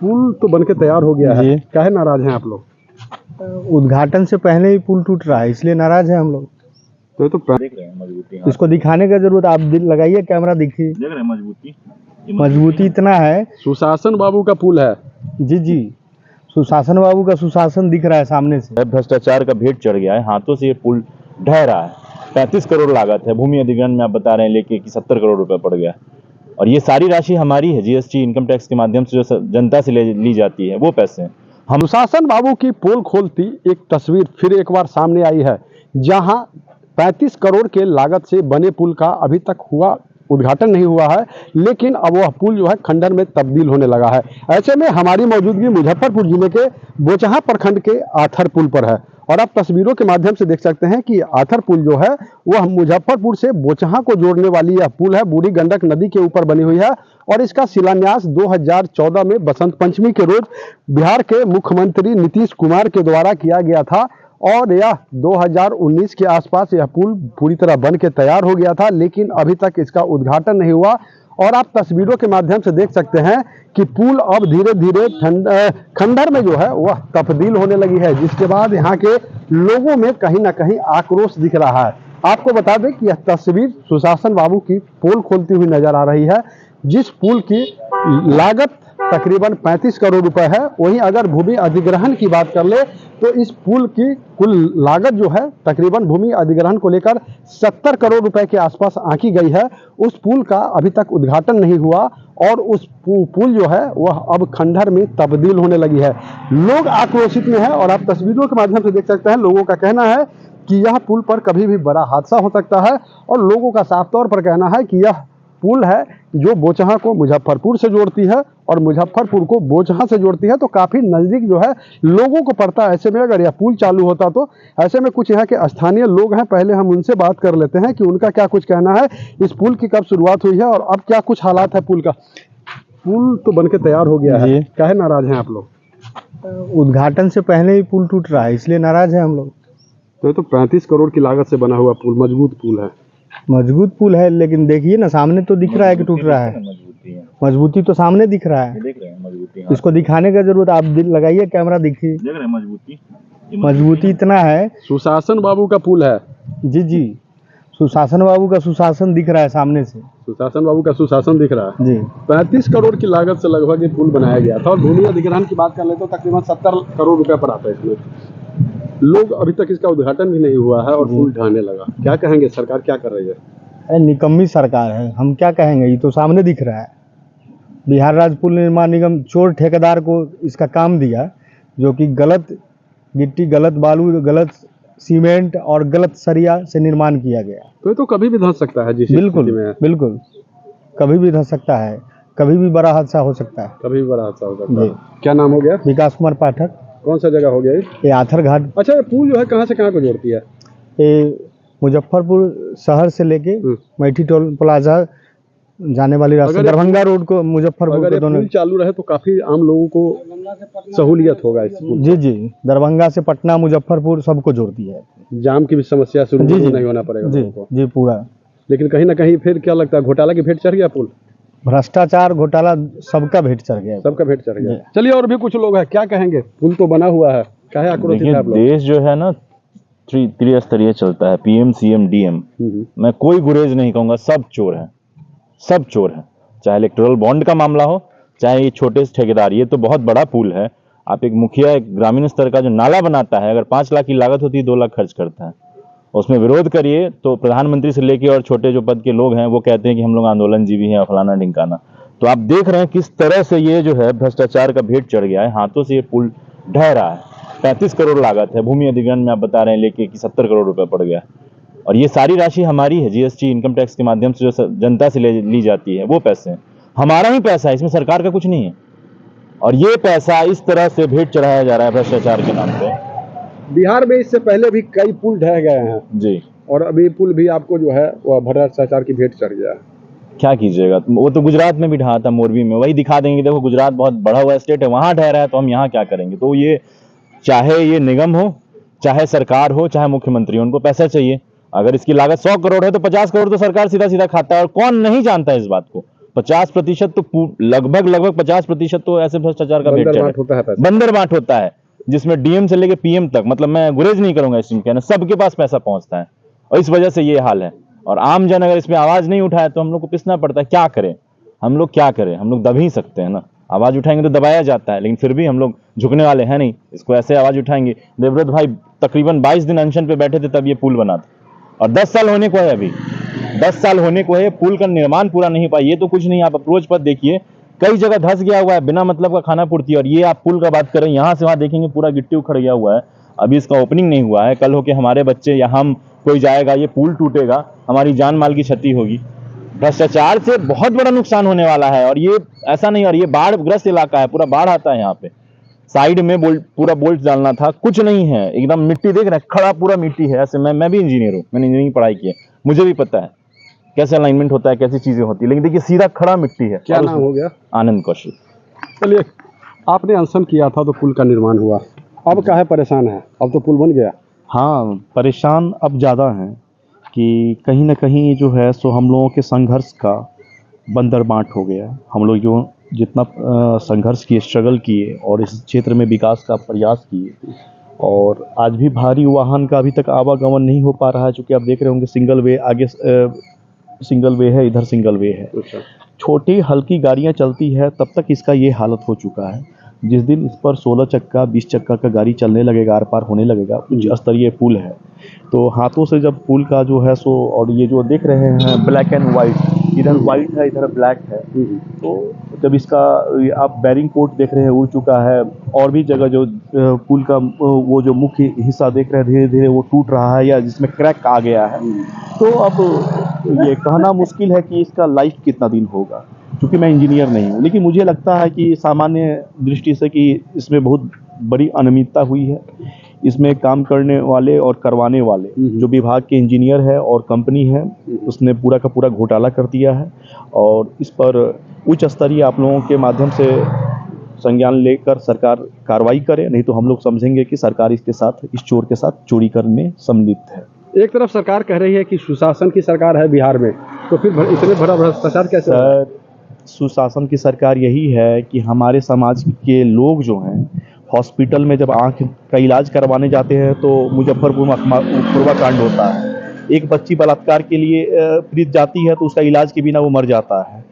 पुल तो बनके तैयार हो गया है, काहे नाराज हैं आप लोग? उद्घाटन से पहले ही पुल टूट रहा है, इसलिए नाराज है हम लोग। तो ये तो देख रहे हैं मजबूती, इसको दिखाने का जरूरत, आप दिल लगाइए कैमरा, देखिए देख रहे हैं मजबूती, मजबूती इतना है। सुशासन बाबू का पुल है। जी जी, सुशासन बाबू का सुशासन दिख रहा है सामने से। भ्रष्टाचार का भेंट चढ़ गया है, हाथों से ये पुल ढह रहा है। 35 करोड़ लागत है, भूमि अधिग्रहण में आप बता रहे हैं लेके कि 70 करोड़ रुपए पड़ गया। और ये सारी राशि हमारी है, जीएसटी इनकम टैक्स के माध्यम से जो जनता से ली जाती है वो पैसे हैं। हम सुशासन बाबू की पोल खोलती एक तस्वीर फिर एक बार सामने आई है, जहां 35 करोड़ के लागत से बने पुल का अभी तक उद्घाटन नहीं हुआ है, लेकिन अब वह पुल जो है खंडर में तब्दील होने लगा है। ऐसे में हमारी मौजूदगी मुजफ्फरपुर जिले के बोचहां प्रखंड के आथर पुल पर है और आप तस्वीरों के माध्यम से देख सकते हैं कि आथर पुल जो है वह मुजफ्फरपुर से बोचहां को जोड़ने वाली यह पुल है, बूढ़ी गंडक नदी के ऊपर बनी हुई है और इसका शिलान्यास 2014 में बसंत पंचमी के रोज बिहार के मुख्यमंत्री नीतीश कुमार के द्वारा किया गया था और यह 2019 के आसपास यह पुल पूरी तरह बन के तैयार हो गया था, लेकिन अभी तक इसका उद्घाटन नहीं हुआ। और आप तस्वीरों के माध्यम से देख सकते हैं कि पुल अब धीरे धीरे खंडर में जो है वह तब्दील होने लगी है, जिसके बाद यहाँ के लोगों में कहीं ना कहीं आक्रोश दिख रहा है। आपको बता दें कि यह तस्वीर सुशासन बाबू की पोल खोलती हुई नजर आ रही है, जिस पुल की लागत तकरीबन 35 करोड़ रुपए है। वहीं अगर भूमि अधिग्रहण की बात कर ले तो इस पुल की कुल लागत जो है तकरीबन भूमि अधिग्रहण को लेकर 70 करोड़ रुपए के आसपास आंकी गई है। उस पुल का अभी तक उद्घाटन नहीं हुआ और उस पुल जो है वह अब खंडहर में तब्दील होने लगी है। लोग आक्रोशित में है और आप तस्वीरों के माध्यम से देख सकते हैं, लोगों का कहना है कि यह पुल पर कभी भी बड़ा हादसा हो सकता है और लोगों का साफ तौर पर कहना है कि यह पुल है जो बोचहां को मुजफ्फरपुर से जोड़ती है और मुजफ्फरपुर को बोचहां से जोड़ती है, तो काफी नजदीक जो है लोगों को पड़ता है। ऐसे में अगर यह पुल चालू होता तो ऐसे में कुछ यहाँ के स्थानीय लोग हैं, पहले हम उनसे बात कर लेते हैं कि उनका क्या कुछ कहना है, इस पुल की कब शुरुआत हुई है और अब क्या कुछ हालात है पुल का। पुल तो बनके तैयार हो गया है, काहे नाराज हैं आप लोग? उद्घाटन से पहले ही पुल टूट रहा है, इसलिए नाराज है हम लोग। तो ये तो 35 करोड़ की लागत से बना हुआ पुल, मजबूत पुल है। मजबूत पुल है, लेकिन देखिए ना सामने तो दिख रहा है कि टूट रहा है। मजबूती तो सामने दिख रहा है, देख रहे हैं मजबूती, इसको दिखाने का जरूरत, आप दिल लगाइए कैमरा, देखिए देख रहे हैं मजबूती, मजबूती इतना है। सुशासन बाबू का पुल है। जी जी, सुशासन बाबू का सुशासन दिख रहा है सामने से। सुशासन बाबू का सुशासन दिख रहा है जी। 35 करोड़ की लागत से लगभग ये पुल बनाया गया था और भूमि अधिग्रहण की बात कर ले तो तकरीबन 70 करोड़ रुपए पर आता है इसमें। लोग अभी तक इसका उद्घाटन भी नहीं हुआ है और पुल ढहने लगा। क्या कहेंगे, सरकार क्या कर रही है? अरे निकम्मी सरकार है, हम क्या कहेंगे, ये तो सामने दिख रहा है। बिहार राज्य पुल निर्माण निगम चोर ठेकेदार को इसका काम दिया, जो कि गलत गिट्टी, गलत बालू, गलत सीमेंट और गलत सरिया से निर्माण किया गया। तो ये तो कभी भी धंस सकता है। जिस बिल्कुल में बिल्कुल, कभी भी धंस सकता है, कभी भी बड़ा हादसा हो सकता है। कभी भी बड़ा हादसा हो सकता है। क्या नाम हो गया? विकास कुमार पाठक। कौन सा जगह हो गया ये आथर घाट। अच्छा, ये पुल जो है कहाँ से कहाँ को जोड़ती है? ये मुजफ्फरपुर शहर से लेके मैठी टोल प्लाजा जाने वाली रास्ता, दरभंगा रोड को मुजफ्फरपुर के दोनों। पुल चालू रहे तो काफी आम लोगों को सहूलियत होगा इस पुल। जी जी, दरभंगा से पटना, मुजफ्फरपुर सबको जोड़ती है। जाम की भी समस्या शुरू नहीं होना पड़ेगा जी जी पूरा। लेकिन कहीं ना कहीं फिर क्या लगता है, घोटाला की भेंट चढ़ गया पुल? भ्रष्टाचार, घोटाला, सबका भेंट चढ़ गया, सबका भेंट चढ़ गया। चलिए, और भी कुछ लोग हैं, क्या कहेंगे? पुल तो बना हुआ है, काहे आक्रोशित है आप लोग? देश जो है ना त्रिस्तरीय चलता है, पीएम सीएम डीएम। मैं कोई गुरेज नहीं कहूंगा, सब चोर है, सब चोर है। चाहे इलेक्टोरल बॉन्ड का मामला हो, चाहे ये छोटे से ठेकेदार। ये तो बहुत बड़ा पुल है। आप एक मुखिया, एक ग्रामीण स्तर का जो नाला बनाता है, अगर 5 लाख की लागत होती है 2 लाख खर्च करता है, उसमें विरोध करिए तो प्रधानमंत्री से लेके और छोटे जो पद के लोग हैं वो कहते हैं कि हम लोग आंदोलनजीवी हैं, फलाना ढिंकाना। तो आप देख रहे हैं किस तरह से ये जो है भ्रष्टाचार का भेंट चढ़ गया है, हाथों से ये पुल ढह रहा है। 35 करोड़ लागत है, भूमि अधिग्रहण में आप बता रहे हैं लेके कि 70 करोड़ रुपए पड़ गया। और ये सारी राशि हमारी है, जीएसटी इनकम टैक्स के माध्यम से जो जनता से ली जाती है वो पैसे हैं, हमारा ही पैसा है, इसमें सरकार का कुछ नहीं है। और ये पैसा इस तरह से भेंट चढ़ाया जा रहा है भ्रष्टाचार के नाम पे। बिहार में इससे पहले भी कई पुल ढह गए हैं जी, और अभी पुल भी आपको जो है वह भ्रष्टाचार की भेंट चढ़ गया है। क्या कीजिएगा, वो तो गुजरात में भी ढहा था, मोरबी में। वही दिखा देंगे, देखो गुजरात बहुत बड़ा हुआ स्टेट है, वहां ढह रहा है तो हम यहाँ क्या करेंगे। तो ये चाहे ये निगम हो, चाहे सरकार हो, चाहे मुख्यमंत्री, उनको पैसा चाहिए। अगर इसकी लागत 100 करोड़ है तो 50 करोड़ तो सरकार सीधा सीधा खाता है। और कौन नहीं जानता है इस बात को, 50% तो लगभग 50% तो ऐसे भ्रष्टाचार का भेंट बंदरबाट होता है पैसा। बंदरबाट होता है, जिसमें डीएम से लेके पीएम तक, मतलब मैं गुरेज नहीं करूंगा इस कहना, सबके पास पैसा पहुंचता है और इस वजह से ये हाल है। और आम जन अगर इसमें आवाज नहीं उठाए तो हम लोग को पिसना पड़ता है। क्या करें हम लोग, क्या करें हम लोग? दब ही सकते हैं ना, आवाज उठाएंगे तो दबाया जाता है, लेकिन फिर भी हम लोग झुकने वाले हैं नहीं, इसको ऐसे आवाज उठाएंगे। देवव्रत भाई तकरीबन 22 दिन अनशन पे बैठे थे तब ये पुल बना था, और 10 साल होने को है, अभी 10 साल होने को है, पुल का निर्माण पूरा नहीं पाया। ये तो कुछ नहीं, आप अप्रोच पर देखिए कई जगह धंस गया हुआ है, बिना मतलब का खाना पूर्ति। और ये आप पुल का बात करें, यहाँ से वहां देखेंगे पूरा गिट्टी उखड़ गया हुआ है, अभी इसका ओपनिंग नहीं हुआ है। कल होके हमारे बच्चे या हम कोई जाएगा, ये पुल टूटेगा, हमारी जान माल की क्षति होगी। भ्रष्टाचार से बहुत बड़ा नुकसान होने वाला है। और ये ऐसा नहीं, और ये बाढ़ ग्रस्त इलाका है, पूरा बाढ़ आता है यहाँ पे। साइड में पूरा बोल्ट डालना था, कुछ नहीं है, एकदम मिट्टी देख रहे हैं, खड़ा पूरा मिट्टी है। ऐसे मैं भी इंजीनियर हूँ, मैंने इंजीनियरिंग पढ़ाई की है, मुझे भी पता है कैसे अलाइनमेंट होता है, कैसी चीजें होती है। लेकिन देखिए सीधा खड़ा मिट्टी है। क्या नाम हो गया? आनंद कौशिक। चलिए, आपने अनशन किया था तो पुल का निर्माण हुआ, अब काहे परेशान है? अब तो पुल बन गया। हाँ, परेशान अब ज़्यादा हैं कि कहीं ना कहीं जो है सो हम लोगों के संघर्ष का बंदरबाट हो गया। हम लोग जो जितना संघर्ष किए, स्ट्रगल किए और इस क्षेत्र में विकास का प्रयास किए, और आज भी भारी वाहन का अभी तक आवागमन नहीं हो पा रहा है। चूँकि आप देख रहे होंगे सिंगल वे, आगे सिंगल वे है, इधर सिंगल वे है। छोटी हल्की गाड़ियाँ चलती है तब तक इसका ये हालत हो चुका है। जिस दिन इस पर 16 चक्का 20 चक्का का गाड़ी चलने लगेगा, आर पार होने लगेगा, उच्च स्तरीय पुल है, तो हाथों से जब पुल का जो है सो, और ये जो देख रहे हैं ब्लैक एंड वाइट, इधर वाइट है इधर ब्लैक है, तो जब इसका आप बैरिंग कोट देख रहे हैं उड़ चुका है, और भी जगह जो पुल का वो जो मुख्य हिस्सा देख रहे हैं धीरे धीरे वो टूट रहा है या जिसमें क्रैक आ गया है। तो अब ये कहना मुश्किल है कि इसका लाइफ कितना दिन होगा, क्योंकि मैं इंजीनियर नहीं हूँ, लेकिन मुझे लगता है कि सामान्य दृष्टि से कि इसमें बहुत बड़ी अनियमितता हुई है। इसमें काम करने वाले और करवाने वाले जो विभाग के इंजीनियर है और कंपनी है, उसने पूरा का पूरा घोटाला कर दिया है। और इस पर उच्च स्तरीय आप लोगों के माध्यम से संज्ञान लेकर सरकार कार्रवाई करे, नहीं तो हम लोग समझेंगे कि सरकार इसके साथ, इस चोर के साथ चोरी करने में सम्मिलित है। एक तरफ सरकार कह रही है कि सुशासन की सरकार है बिहार में, तो फिर इतने बड़ा भ्रष्टाचार कैसे? सर, सुशासन की सरकार यही है कि हमारे समाज के लोग जो हैं हॉस्पिटल में जब आंख का इलाज करवाने जाते हैं तो मुजफ्फरपुर में कांड होता है। एक बच्ची बलात्कार के लिए पीड़ित जाती है तो उसका इलाज के बिना वो मर जाता है।